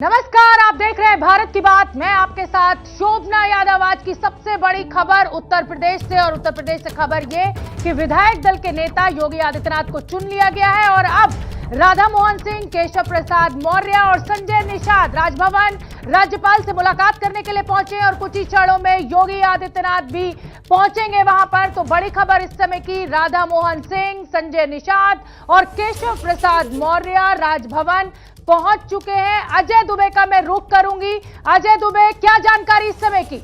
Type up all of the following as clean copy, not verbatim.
नमस्कार, आप देख रहे हैं भारत की बात। मैं आपके साथ शोभना यादव। आज की सबसे बड़ी खबर उत्तर प्रदेश से, और उत्तर प्रदेश से खबर ये कि विधायक दल के नेता योगी आदित्यनाथ को चुन लिया गया है और अब राधा मोहन सिंह, केशव प्रसाद मौर्य और संजय निषाद राजभवन राज्यपाल से मुलाकात करने के लिए पहुंचे और कुछ ही क्षणों में योगी आदित्यनाथ भी पहुंचेंगे वहां पर। तो बड़ी खबर इस समय की, राधा मोहन सिंह, संजय निषाद और केशव प्रसाद मौर्य राजभवन पहुंच चुके हैं। अजय दुबे का मैं रुख करूंगी। अजय दुबे, क्या जानकारी इस समय की?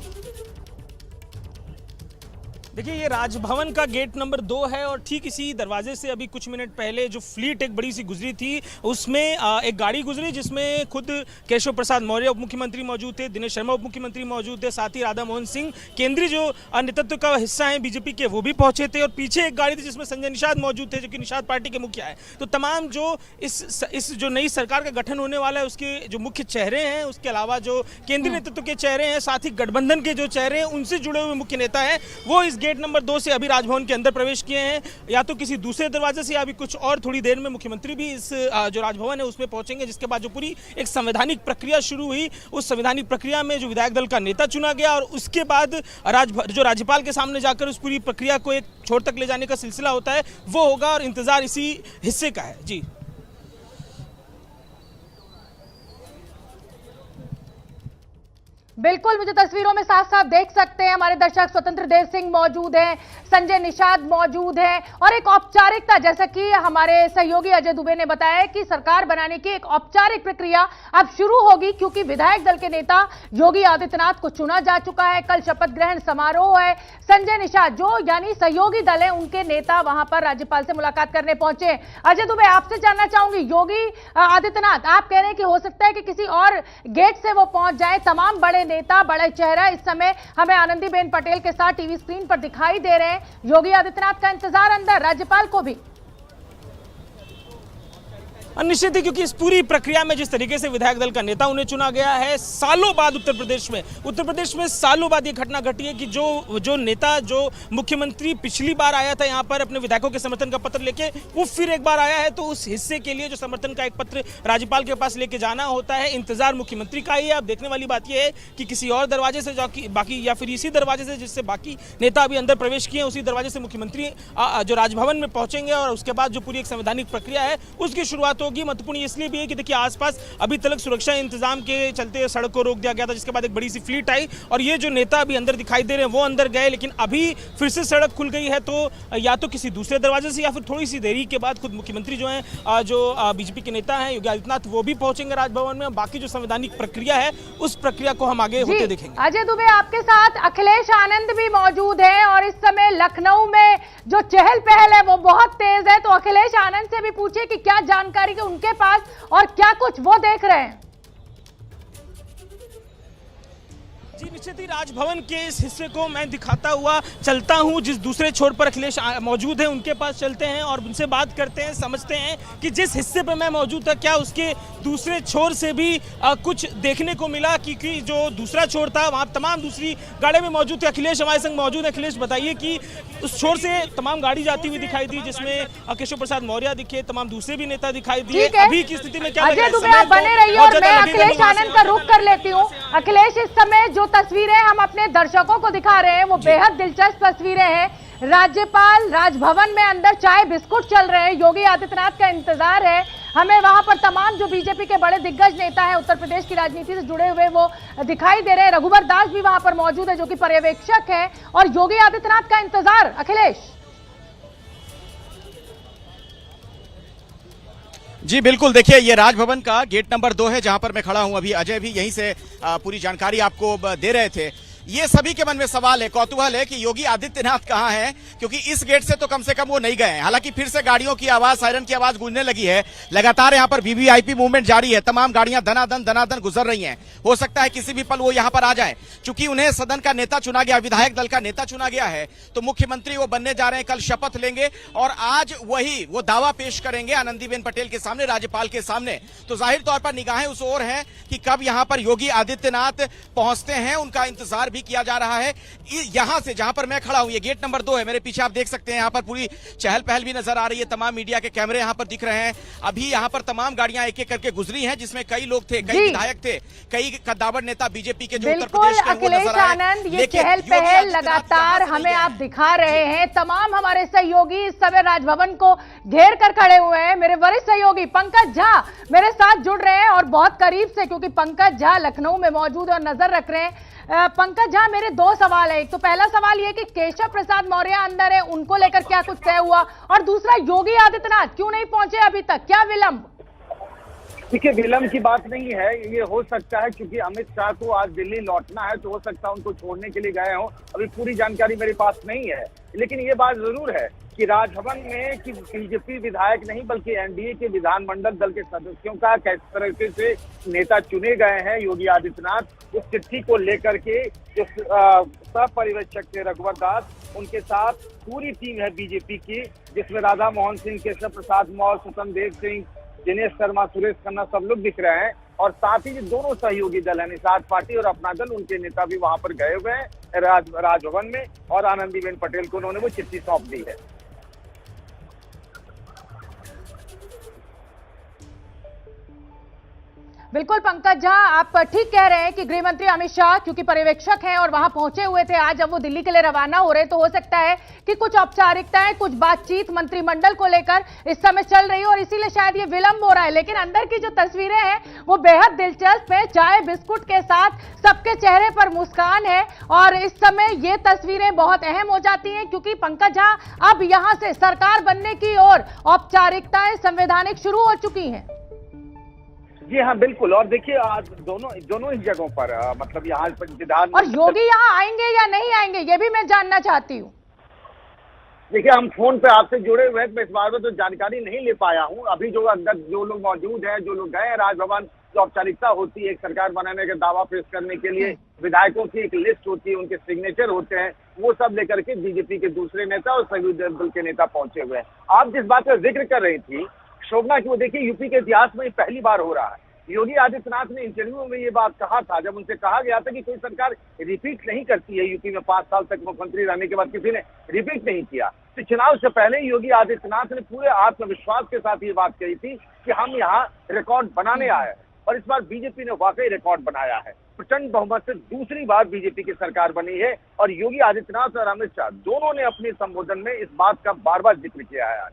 देखिए, ये राजभवन का गेट नंबर 2 है और ठीक इसी दरवाजे से अभी कुछ मिनट पहले जो फ्लीट एक बड़ी सी गुजरी थी, उसमें एक गाड़ी गुजरी जिसमें खुद केशव प्रसाद मौर्य उप मुख्यमंत्री मौजूद थे, दिनेश शर्मा उप मुख्यमंत्री मौजूद थे, साथ ही राधा मोहन सिंह केंद्रीय जो नेतृत्व का हिस्सा है बीजेपी के, वो भी पहुंचे थे और पीछे एक गाड़ी थी जिसमें संजय निषाद मौजूद थे जो कि निषाद पार्टी के मुखिया है। तो तमाम जो इस जो नई सरकार का गठन होने वाला है उसके जो मुख्य चेहरे हैं, उसके अलावा जो केंद्रीय नेतृत्व के चेहरे हैं, साथ ही गठबंधन के जो चेहरे हैं, उनसे जुड़े हुए मुख्य नेता हैं, वो इस गेट नंबर 2 से अभी राजभवन के अंदर प्रवेश किए हैं, या तो किसी दूसरे दरवाजे से, या अभी कुछ और थोड़ी देर में मुख्यमंत्री भी इस जो राजभवन है उसमें पहुंचेंगे, जिसके बाद जो पूरी एक संवैधानिक प्रक्रिया शुरू हुई, उस संवैधानिक प्रक्रिया में जो विधायक दल का नेता चुना गया और उसके बाद जो राज्यपाल के सामने जाकर उस पूरी प्रक्रिया को एक छोर तक ले जाने का सिलसिला होता है, वो होगा और इंतजार इसी हिस्से का है। जी बिल्कुल, मुझे तस्वीरों में साफ साफ देख सकते हैं हमारे दर्शक। स्वतंत्र देव सिंह मौजूद हैं, संजय निषाद मौजूद हैं और एक औपचारिकता, जैसा कि हमारे सहयोगी अजय दुबे ने बताया कि सरकार बनाने की एक औपचारिक प्रक्रिया अब शुरू होगी, क्योंकि विधायक दल के नेता योगी आदित्यनाथ को चुना जा चुका है। कल शपथ ग्रहण समारोह है। संजय निषाद जो यानी सहयोगी दल है, उनके नेता वहां पर राज्यपाल से मुलाकात करने पहुंचे। अजय दुबे, आपसे जानना चाहूंगी, योगी आदित्यनाथ आप कह रहे हैं कि हो सकता है कि किसी और गेट से वो पहुंच जाए। तमाम बड़े नेता, बड़ा चेहरा इस समय हमें आनंदीबेन पटेल के साथ टीवी स्क्रीन पर दिखाई दे रहे हैं। योगी आदित्यनाथ का इंतजार अंदर, राज्यपाल को भी निश्चित ही, क्योंकि इस पूरी प्रक्रिया में जिस तरीके से विधायक दल का नेता उन्हें चुना गया है, सालों बाद उत्तर प्रदेश में सालों बाद ये घटना घटी है कि जो नेता, जो मुख्यमंत्री पिछली बार आया था यहाँ पर अपने विधायकों के समर्थन का पत्र लेके, वो फिर एक बार आया है, तो उस हिस्से के लिए जो समर्थन का एक पत्र राज्यपाल के पास लेके जाना होता है, इंतजार मुख्यमंत्री का ही है। अब देखने वाली बात यह है कि किसी और दरवाजे से बाकी, या फिर इसी दरवाजे से जिससे बाकी नेता अभी अंदर प्रवेश किए, उसी दरवाजे से मुख्यमंत्री जो राजभवन में पहुंचेंगे और उसके बाद जो पूरी एक संवैधानिक प्रक्रिया है उसकी शुरुआत होगी। महत्वपूर्ण इसलिए भी है कि देखिए, आसपास अभी तक सुरक्षा इंतजाम के चलते सड़क को रोक दिया गया था, जिसके बाद एक बड़ी सी फ्लीट आई और ये जो नेता अभी अंदर दिखाई दे रहे हैं वो अंदर गए, लेकिन अभी फिर से सड़क खुल गई है, तो या तो किसी दूसरे दरवाजे से या फिर थोड़ी सी देरी के बाद खुद मुख्यमंत्री जो है, जो बीजेपी के नेता हैं योगी आदित्यनाथ, वो भी पहुंचेंगे राजभवन में। बाकी जो संवैधानिक प्रक्रिया है उस प्रक्रिया को हम आगे होते देखेंगे। अजय दुबे, आपके साथ अखिलेश आनंद भी मौजूद है और इस समय लखनऊ में जो चहल पहल है वो बहुत तेज है, तो अखिलेश आनंद से भी पूछे कि क्या जानकारी के उनके पास और क्या कुछ वो देख रहे हैं। जी निश्चित ही, राजभवन के इस हिस्से को मैं दिखाता हुआ चलता हूं। जिस दूसरे छोर पर अखिलेश मौजूद है उनके पास चलते हैं और उनसे बात करते हैं, समझते हैं कि जिस हिस्से पर मैं मौजूद था क्या उसके दूसरे छोर से भी कुछ देखने को मिला, क्योंकि जो दूसरा छोर था वहां तमाम दूसरी गाड़ी में मौजूद थे। अखिलेश हमारे संग मौजूद है। अखिलेश, बताइए कि उस छोर से तमाम गाड़ी जाती हुई दिखाई दी, जिसमें केशव प्रसाद मौर्य दिखे, तमाम दूसरे भी नेता दिखाई दिए। अभी की स्थिति में क्या लग रहा है? अजय दुबे, आप बने रहिए और मैं अखिलेश आनंद का रुख कर लेती हूँ। अखिलेश, इस समय जो तस्वीरें हम अपने दर्शकों को दिखा रहे हैं वो बेहद दिलचस्प तस्वीरें हैं। राज्यपाल राजभवन में अंदर चाय बिस्कुट चल रहे हैं, योगी आदित्यनाथ का इंतजार है। हमें वहां पर तमाम जो बीजेपी के बड़े दिग्गज नेता हैं, उत्तर प्रदेश की राजनीति से जुड़े हुए, वो दिखाई दे रहे हैं। रघुवर दास भी वहां पर मौजूद है जो कि पर्यवेक्षक है, और योगी आदित्यनाथ का इंतजार। अखिलेश जी बिल्कुल, देखिए ये राजभवन का गेट नंबर 2 है जहां पर मैं खड़ा हूं। अभी अजय भी यहीं से पूरी जानकारी आपको दे रहे थे। ये सभी के मन में सवाल है, कौतूहल है कि योगी आदित्यनाथ कहां हैं, क्योंकि इस गेट से तो कम से कम वो नहीं गए हैं। हालांकि फिर से गाड़ियों की आवाज, सायरन की आवाज गूंजने लगी है। लगातार यहां पर वीवीआईपी मूवमेंट जारी है, तमाम गाड़ियां दनादन गुजर रही हैं। हो सकता है किसी भी पल वो यहां पर आ जाए। चूंकि उन्हें सदन का नेता चुना गया, विधायक दल का नेता चुना गया है, तो मुख्यमंत्री वो बनने जा रहे हैं। कल शपथ लेंगे और आज वही वो दावा पेश करेंगे आनंदीबेन पटेल के सामने, राज्यपाल के सामने। तो जाहिर तौर पर निगाहें उस ओर हैं कि कब यहां पर योगी आदित्यनाथ पहुंचते हैं। उनका इंतजार भी किया जा रहा है। यहां से जहां पर मैं खड़ा हूं, ये गेट नंबर 2 है, मेरे पीछे आप देख सकते हैं, यहां पर पूरी चहल पहल भी नजर आ रही है, तमाम मीडिया के कैमरे यहां पर दिख रहे हैं। अभी यहां पर तमाम गाड़ियां एक एक करके गुजरी हैं, जिसमें कई लोग थे, कई विधायक थे, कई कद्दावर नेता बीजेपी के जो उत्तर प्रदेश के वो नजर आए। आनंद, ये चहल पहल लगातार हमें आप दिखा रहे हैं। तमाम हमारे सहयोगी इस समय राजभवन को घेर कर खड़े हुए हैं। मेरे वरिष्ठ सहयोगी पंकज झा मेरे साथ जुड़ रहे हैं और बहुत करीब से, क्योंकि पंकज झा लखनऊ में मौजूद और नजर रख रहे हैं। पंकज झा, मेरे दो सवाल है। एक तो पहला सवाल यह कि केशव प्रसाद मौर्य अंदर है, उनको लेकर क्या कुछ तय हुआ, और दूसरा योगी आदित्यनाथ क्यों नहीं पहुंचे अभी तक, क्या विलंब? देखिए, विलंब की बात नहीं है, ये हो सकता है क्योंकि अमित शाह को आज दिल्ली लौटना है, तो हो सकता है उनको छोड़ने के लिए गए हों। अभी पूरी जानकारी मेरे पास नहीं है, लेकिन ये बात जरूर है कि राजभवन में कि बीजेपी विधायक नहीं बल्कि एनडीए के विधानमंडल दल के सदस्यों का किस तरीके से नेता चुने गए हैं योगी आदित्यनाथ, उस चिट्ठी को लेकर के जो सह पर्यवेक्षक थे रघुवर दास, उनके साथ पूरी टीम है बीजेपी की, जिसमें राधा मोहन सिंह, केशव प्रसाद मौर्य, स्वतंत्र देव सिंह, दिनेश शर्मा, सुरेश खन्ना सब लोग दिख रहे हैं। और साथ ही जो दोनों सहयोगी दल है, निषाद पार्टी और अपना दल, उनके नेता भी वहां पर गए हुए हैं राजभवन में, और आनंदीबेन पटेल को उन्होंने वो चिट्ठी सौंप दी है। बिल्कुल पंकज झा, आप ठीक कह रहे हैं कि गृह मंत्री अमित शाह क्योंकि पर्यवेक्षक हैं और वहां पहुंचे हुए थे आज, जब वो दिल्ली के लिए रवाना हो रहे हैं, तो हो सकता है कि कुछ औपचारिकताएं, कुछ बातचीत मंत्रिमंडल को लेकर इस समय चल रही है और इसीलिए शायद ये विलंब हो रहा है। लेकिन अंदर की जो तस्वीरें हैं वो बेहद दिलचस्प है। चाय बिस्कुट के साथ सबके चेहरे पर मुस्कान है और इस समय ये तस्वीरें बहुत अहम हो जाती हैं, क्योंकि पंकज झा, अब यहां से सरकार बनने की ओर औपचारिकताएं संवैधानिक शुरू हो चुकी हैं। जी हाँ, बिल्कुल। और देखिए, आज दोनों ही जगहों पर मतलब यहाँ विधान, और योगी यहाँ आएंगे या नहीं आएंगे, ये भी मैं जानना चाहती हूँ। देखिए, हम फोन पे आपसे जुड़े हुए हैं, मैं इस बारे में तो जानकारी नहीं ले पाया हूँ। अभी जो अंदर जो लोग मौजूद हैं, जो लोग गए हैं राजभवन, जो औपचारिकता होती है एक सरकार बनाने का दावा पेश करने के लिए, विधायकों की एक लिस्ट होती है, उनके सिग्नेचर होते हैं, वो सब लेकर के बीजेपी के दूसरे नेता और सहयोगी दल के नेता पहुंचे हुए हैं। आप जिस बात का जिक्र कर रही थी शोभना की, वो देखिए यूपी के इतिहास में पहली बार हो रहा है। योगी आदित्यनाथ ने इंटरव्यू में ये बात कहा था, जब उनसे कहा गया था कि कोई सरकार रिपीट नहीं करती है यूपी में, 5 साल तक मुख्यमंत्री रहने के बाद किसी ने रिपीट नहीं किया। तो चुनाव से पहले योगी आदित्यनाथ ने पूरे आत्मविश्वास के साथ ये बात कही थी कि हम यहाँ रिकॉर्ड बनाने आए, और इस बार बीजेपी ने वाकई रिकॉर्ड बनाया है। प्रचंड बहुमत से दूसरी बार बीजेपी की सरकार बनी है, और योगी आदित्यनाथ और अमित शाह दोनों ने अपने संबोधन में इस बात का बार बार जिक्र किया है आज।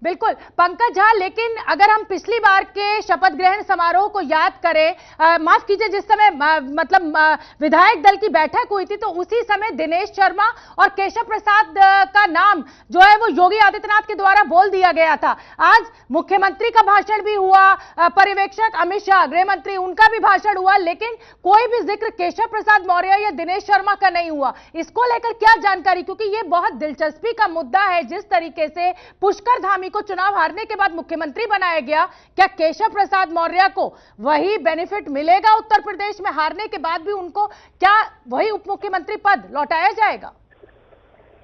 बिल्कुल पंकज झा, लेकिन अगर हम पिछली बार के शपथ ग्रहण समारोह को याद करें, माफ कीजिए, जिस समय मतलब विधायक दल की बैठक हुई थी, तो उसी समय दिनेश शर्मा और केशव प्रसाद का नाम जो है वो योगी आदित्यनाथ के द्वारा बोल दिया गया था। आज मुख्यमंत्री का भाषण भी हुआ, पर्यवेक्षक अमित शाह गृह मंत्री, उनका भी भाषण हुआ, लेकिन कोई भी जिक्र केशव प्रसाद मौर्य या दिनेश शर्मा का नहीं हुआ। इसको लेकर क्या जानकारी, क्योंकि ये बहुत दिलचस्पी का मुद्दा है, जिस तरीके से पुष्कर धामी को चुनाव हारने के बाद मुख्यमंत्री बनाया गया, क्या केशव प्रसाद मौर्य को वही बेनिफिट मिलेगा उत्तर प्रदेश में हारने के बाद भी, उनको क्या वही उप मुख्यमंत्री पद लौटाया जाएगा?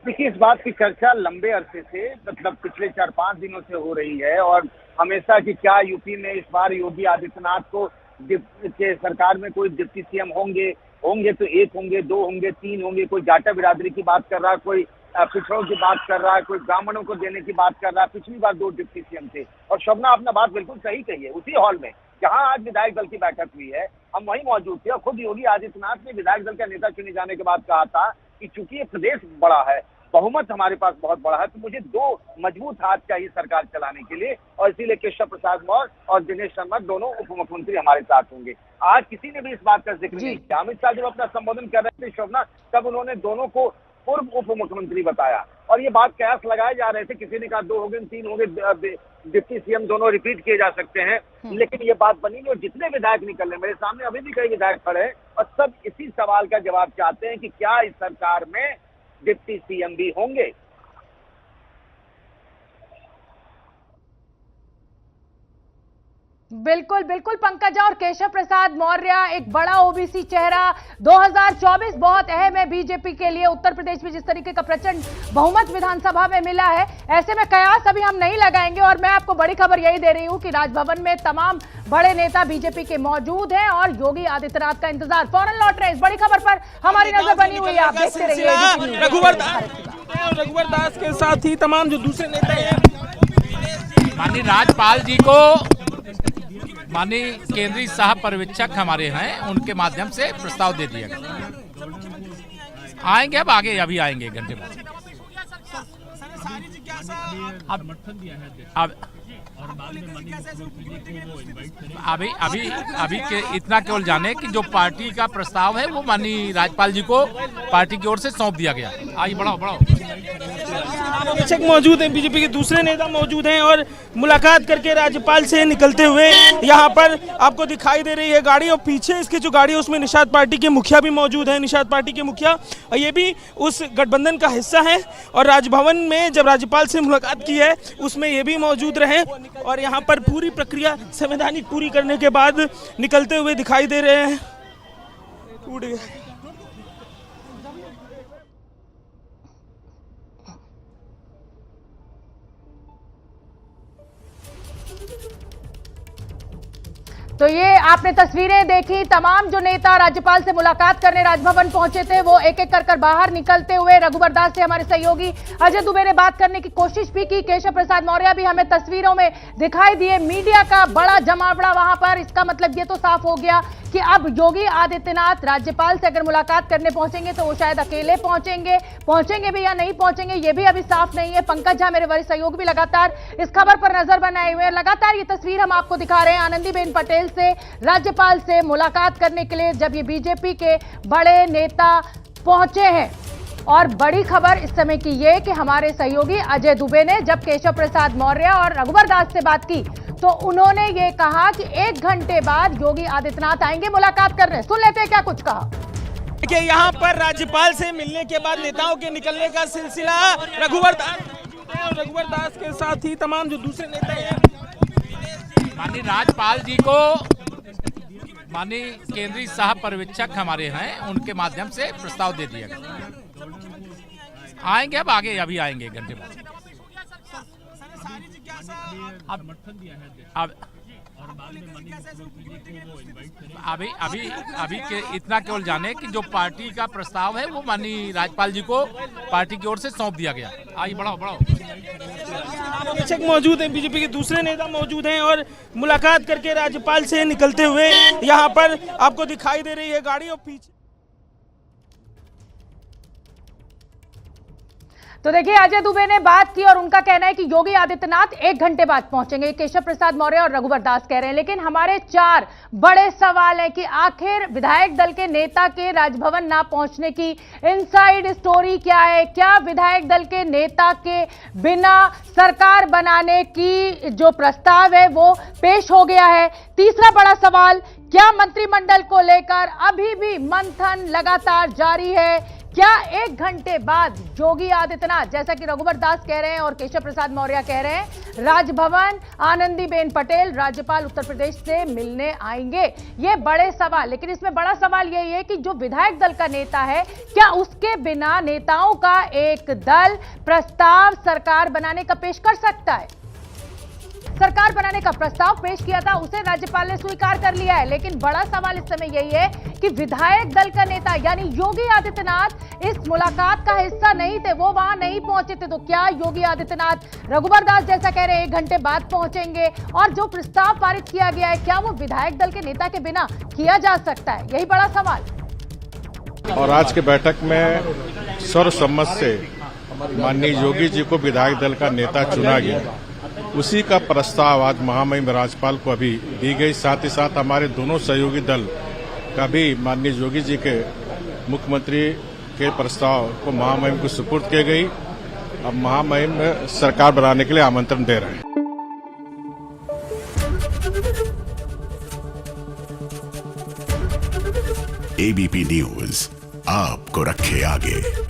देखिए, इस बात की चर्चा लंबे अरसे से, मतलब पिछले 4-5 दिनों से हो रही है, और हमेशा कि क्या यूपी में इस बार योगी आदित्यनाथ को के सरकार में कोई डिप्टी सीएम होंगे तो 1 होंगे, 2 होंगे, 3 होंगे। कोई जाटा बिरादरी की बात कर रहा है, कोई पिछड़ों की बात कर रहा है, कोई ब्राह्मणों को देने की बात कर रहा है। पिछली बार 2 डिप्टी सीएम थे, और शोभना आपने बात बिल्कुल सही कही है। उसी हॉल में जहां आज विधायक दल की बैठक हुई है, हम वहीं मौजूद थे, और खुद योगी आदित्यनाथ ने विधायक दल का नेता चुने जाने के बाद कहा था कि चूंकि ये प्रदेश बड़ा है, बहुमत हमारे पास बहुत बड़ा है, तो मुझे 2 मजबूत हाथ चाहिए सरकार चलाने के लिए, और इसीलिए केशव प्रसाद मौर्य और दिनेश शर्मा दोनों उप मुख्यमंत्री हमारे साथ होंगे। आज किसी ने भी इस बात का जिक्र नहीं किया। अमित शाह जब अपना संबोधन कर रहे थे शोभना, तब उन्होंने दोनों को पूर्व उप मुख्यमंत्री बताया, और ये बात कयास लगाए जा रहे थे, किसी ने कहा 2 होंगे, 3 होंगे, डिप्टी सीएम दोनों रिपीट किए जा सकते हैं, लेकिन ये बात बनी नहीं। और जितने विधायक निकल रहे, मेरे सामने अभी भी कई विधायक खड़े हैं, और सब इसी सवाल का जवाब चाहते हैं कि क्या इस सरकार में डिप्टी सीएम भी होंगे। बिल्कुल बिल्कुल पंकजा, और केशव प्रसाद मौर्य एक बड़ा ओबीसी चेहरा। 2024 बहुत अहम है बीजेपी के लिए। उत्तर प्रदेश में जिस तरीके का प्रचंड बहुमत विधानसभा में मिला है, ऐसे में कयास अभी हम नहीं लगाएंगे। और मैं आपको बड़ी खबर यही दे रही हूं कि राजभवन में तमाम बड़े नेता बीजेपी के मौजूद हैं और योगी आदित्यनाथ का इंतजार। फौरन लौट रहे इस बड़ी खबर पर हमारी नजर बनी हुई है, आप देखते रहिए। रघुवर दास के साथ ही तमाम जो दूसरे नेता हैं, माननीय राज्यपाल जी को माननीय केंद्रीय सह पर्यवेक्षक हमारे हैं, उनके माध्यम से प्रस्ताव दे दिया गया। आएंगे अब आगे, अभी आएंगे घंटे बाद। अभी के इतना केवल जाने कि जो पार्टी का प्रस्ताव है वो माननीय राज्यपाल जी को पार्टी की ओर से सौंप दिया गया। आइए बढ़ाओ। पर्यवेक्षक मौजूद हैं, बीजेपी के दूसरे नेता मौजूद हैं और मुलाकात करके राज्यपाल से निकलते हुए यहाँ पर आपको दिखाई दे रही है गाड़ी, और पीछे इसकी जो गाड़ी है उसमें निषाद पार्टी के मुखिया भी मौजूद हैं। निषाद पार्टी के मुखिया, और ये भी उस गठबंधन का हिस्सा है, और राजभवन में जब राज्यपाल से मुलाकात की है उसमें ये भी मौजूद रहे और यहाँ पर पूरी प्रक्रिया संवैधानिक पूरी करने के बाद निकलते हुए दिखाई दे रहे हैं। उड़ गया। तो ये आपने तस्वीरें देखी, तमाम जो नेता राज्यपाल से मुलाकात करने राजभवन पहुंचे थे वो एक एक कर बाहर निकलते हुए। रघुवर दास से हमारे सहयोगी अजय दुबे ने बात करने की कोशिश भी की। केशव प्रसाद मौर्य भी हमें तस्वीरों में दिखाई दिए। मीडिया का बड़ा जमावड़ा वहां पर। इसका मतलब ये तो साफ हो गया कि अब योगी आदित्यनाथ राज्यपाल से अगर मुलाकात करने पहुंचेंगे तो वो शायद अकेले पहुंचेंगे भी या नहीं पहुंचेंगे ये भी अभी साफ नहीं है। पंकजा, मेरे वरिष्ठ सहयोगी भी लगातार इस खबर पर नजर बनाए हुए हैं। लगातार ये तस्वीर हम आपको दिखा रहे हैं आनंदीबेन पटेल से राज्यपाल से मुलाकात करने के लिए जब ये बीजेपी के बड़े नेता पहुंचे हैं। और बड़ी खबर इस समय की ये कि हमारे सहयोगी अजय दुबे ने जब केशव प्रसाद मौर्य और रघुवर दास से बात की तो उन्होंने ये कहा कि 1 घंटे बाद योगी आदित्यनाथ आएंगे मुलाकात करने। सुन लेते हैं क्या कुछ कहा। देखिए, यहाँ पर राज्यपाल से मिलने के बाद नेताओं के निकलने का सिलसिला। रघुवर दास के साथ ही तमाम जो दूसरे नेता हैं, माननीय राज्यपाल जी को माननीय केंद्रीय सह पर्यवेक्षक हमारे हैं, उनके माध्यम से प्रस्ताव दे दिया गया। आएंगे अब आगे, अभी आएंगे घंटे बाद। अभी के इतना केवल जाने कि जो पार्टी का प्रस्ताव है वो माननीय राज्यपाल जी को पार्टी की ओर से सौंप दिया गया। आइए बढ़ाओ। पर्यवेक्षक मौजूद हैं, बीजेपी के दूसरे नेता मौजूद हैं और मुलाकात करके राज्यपाल से निकलते हुए यहाँ पर आपको दिखाई दे रही है गाड़ी, और पीछे तो देखिए अजय दुबे ने बात की और उनका कहना है कि योगी आदित्यनाथ 1 घंटे बाद पहुंचेंगे। केशव प्रसाद मौर्य और रघुवर दास कह रहे हैं। लेकिन हमारे 4 बड़े सवाल हैं कि आखिर विधायक दल के नेता के राजभवन ना पहुंचने की इनसाइड स्टोरी क्या है। क्या विधायक दल के नेता के बिना सरकार बनाने की जो प्रस्ताव है वो पेश हो गया है। तीसरा बड़ा सवाल, क्या मंत्रिमंडल को लेकर अभी भी मंथन लगातार जारी है। क्या 1 घंटे बाद योगी आदित्यनाथ, जैसा कि रघुवर दास कह रहे हैं और केशव प्रसाद मौर्य कह रहे हैं, राजभवन आनंदीबेन पटेल राज्यपाल उत्तर प्रदेश से मिलने आएंगे। ये बड़े सवाल। लेकिन इसमें बड़ा सवाल यही है कि जो विधायक दल का नेता है, क्या उसके बिना नेताओं का एक दल प्रस्ताव सरकार बनाने का पेश कर सकता है। सरकार बनाने का प्रस्ताव पेश किया था, उसे राज्यपाल ने स्वीकार कर लिया है। लेकिन बड़ा सवाल इस समय यही है कि विधायक दल का नेता यानी योगी आदित्यनाथ इस मुलाकात का हिस्सा नहीं थे, वो वहां नहीं पहुंचे थे। तो क्या योगी आदित्यनाथ, रघुवर दास जैसा कह रहे हैं, 1 घंटे बाद पहुंचेंगे। और जो प्रस्ताव पारित किया गया है, क्या वो विधायक दल के नेता के बिना किया जा सकता है, यही बड़ा सवाल। और आज की बैठक में सर्वसम्मत से माननीय योगी जी को विधायक दल का नेता चुना गया। उसी का प्रस्ताव आज महामहिम राज्यपाल को अभी दी गई। साथ ही साथ हमारे दोनों सहयोगी दल का भी माननीय योगी जी के मुख्यमंत्री के प्रस्ताव को महामहिम को सुपुर्द की गई। अब महामहिम सरकार बनाने के लिए आमंत्रण दे रहे हैं। एबीपी न्यूज आपको रखे आगे।